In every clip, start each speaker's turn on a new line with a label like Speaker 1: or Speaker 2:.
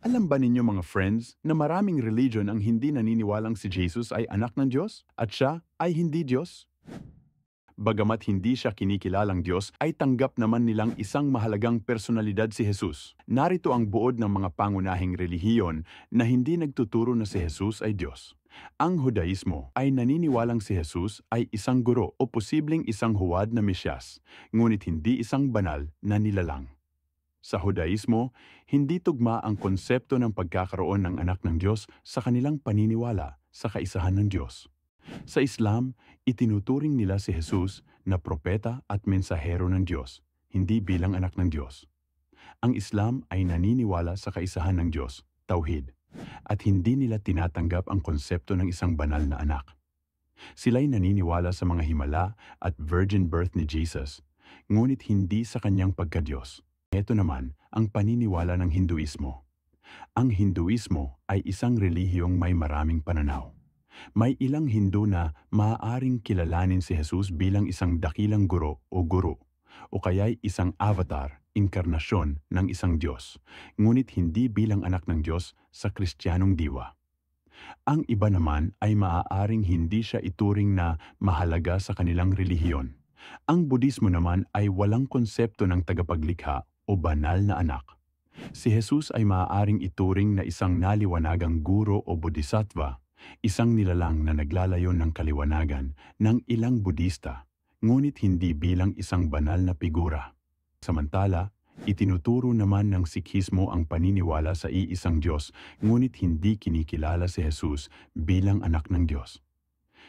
Speaker 1: Alam ba ninyo mga friends na maraming religion ang hindi naniniwalang si Jesus ay anak ng Diyos at siya ay hindi Diyos? Bagamat hindi siya kinikilalang Diyos, ay tanggap naman nilang isang mahalagang personalidad si Jesus. Narito ang buod ng mga pangunahing relihiyon na hindi nagtuturo na si Jesus ay Diyos. Ang Judaismo ay naniniwalang si Jesus ay isang guro o posibleng isang huwad na Mesyas, ngunit hindi isang banal na nilalang. Sa Judaismo, hindi tugma ang konsepto ng pagkakaroon ng anak ng Diyos sa kanilang paniniwala sa kaisahan ng Diyos. Sa Islam, itinuturing nila si Jesus na propeta at mensahero ng Diyos, hindi bilang anak ng Diyos. Ang Islam ay naniniwala sa kaisahan ng Diyos, tauhid, at hindi nila tinatanggap ang konsepto ng isang banal na anak. Sila'y naniniwala sa mga himala at virgin birth ni Jesus, ngunit hindi sa kanyang pagka-Diyos. Ito naman ang paniniwala ng Hinduismo. Ang Hinduismo ay isang relihiyong may maraming pananaw. May ilang Hindu na maaaring kilalanin si Jesus bilang isang dakilang guro o kaya'y isang avatar, inkarnasyon ng isang Diyos, ngunit hindi bilang anak ng Diyos sa Kristiyanong diwa. Ang iba naman ay maaaring hindi siya ituring na mahalaga sa kanilang relihiyon. Ang Budismo naman ay walang konsepto ng tagapaglikha o banal na anak. Si Jesus ay maaaring ituring na isang naliwanagang guro o bodhisattva, isang nilalang na naglalayon ng kaliwanagan ng ilang Budista, ngunit hindi bilang isang banal na figura. Samantala, itinuturo naman ng Sikhismo ang paniniwala sa iisang Diyos, ngunit hindi kinikilala si Jesus bilang anak ng Diyos.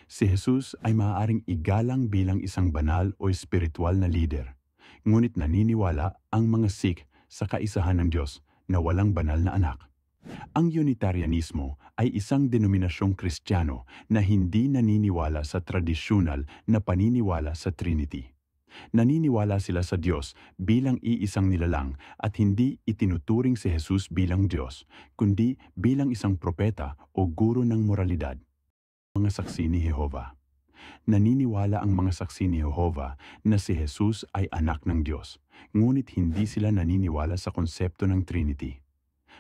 Speaker 1: Si Jesus ay maaaring igalang bilang isang banal o espiritual na leader, ngunit naniniwala ang mga Sikh sa kaisahan ng Diyos na walang banal na anak. Ang Unitarianismo ay isang denominasyong Kristiyano na hindi naniniwala sa tradisyonal na paniniwala sa Trinity. Naniniwala sila sa Diyos bilang iisang nilalang at hindi itinuturing si Jesus bilang Diyos, kundi bilang isang propeta o guro ng moralidad. Mga saksi ni Jehova. Naniniwala ang mga saksi ni Jehova na si Jesus ay anak ng Diyos, ngunit hindi sila naniniwala sa konsepto ng Trinity.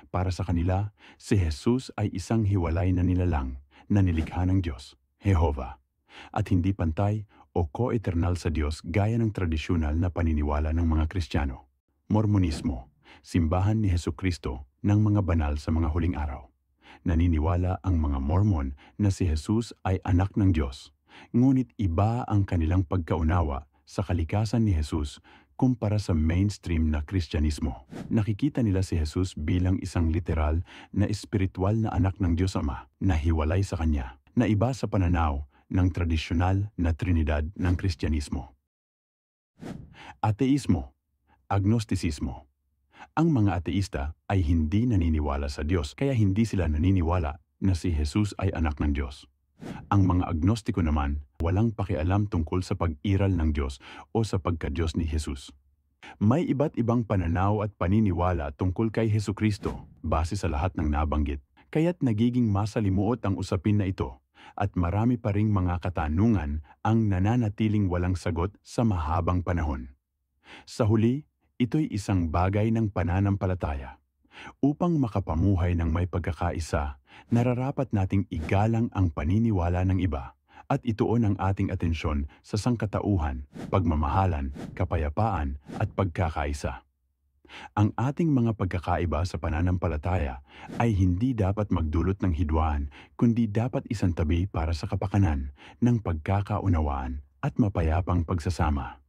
Speaker 1: Para sa kanila, si Jesus ay isang hiwalay na nilalang na nilikha ng Diyos, Jehova, at hindi pantay o ko-eternal sa Diyos gaya ng tradisyonal na paniniwala ng mga Kristiyano. Mormonismo, simbahan ni Hesukristo ng mga banal sa mga huling araw. Naniniwala ang mga Mormon na si Jesus ay anak ng Diyos, ngunit iba ang kanilang pagkaunawa sa kalikasan ni Jesus kumpara sa mainstream na Kristyanismo. Nakikita nila si Jesus bilang isang literal na espiritual na anak ng Diyos Ama na hiwalay sa Kanya, na iba sa pananaw ng tradisyonal na Trinidad ng Kristyanismo. Ateismo, agnostisismo. Ang mga ateista ay hindi naniniwala sa Diyos, kaya hindi sila naniniwala na si Jesus ay anak ng Diyos. Ang mga agnostiko naman walang pakialam tungkol sa pag-iral ng Diyos o sa pagka-Diyos ni Jesus. May iba't ibang pananaw at paniniwala tungkol kay Hesukristo base sa lahat ng nabanggit, kaya't nagiging masalimuot ang usapin na ito at marami pa ring mga katanungan ang nananatiling walang sagot sa mahabang panahon. Sa huli, ito'y isang bagay ng pananampalataya. Upang makapamuhay ng may pagkakaisa, nararapat nating igalang ang paniniwala ng iba at ituon ang ating atensyon sa sangkatauhan, pagmamahalan, kapayapaan at pagkakaisa. Ang ating mga pagkakaiba sa pananampalataya ay hindi dapat magdulot ng hidwaan, kundi dapat isantabi para sa kapakanan ng pagkakaunawaan at mapayapang pagsasama.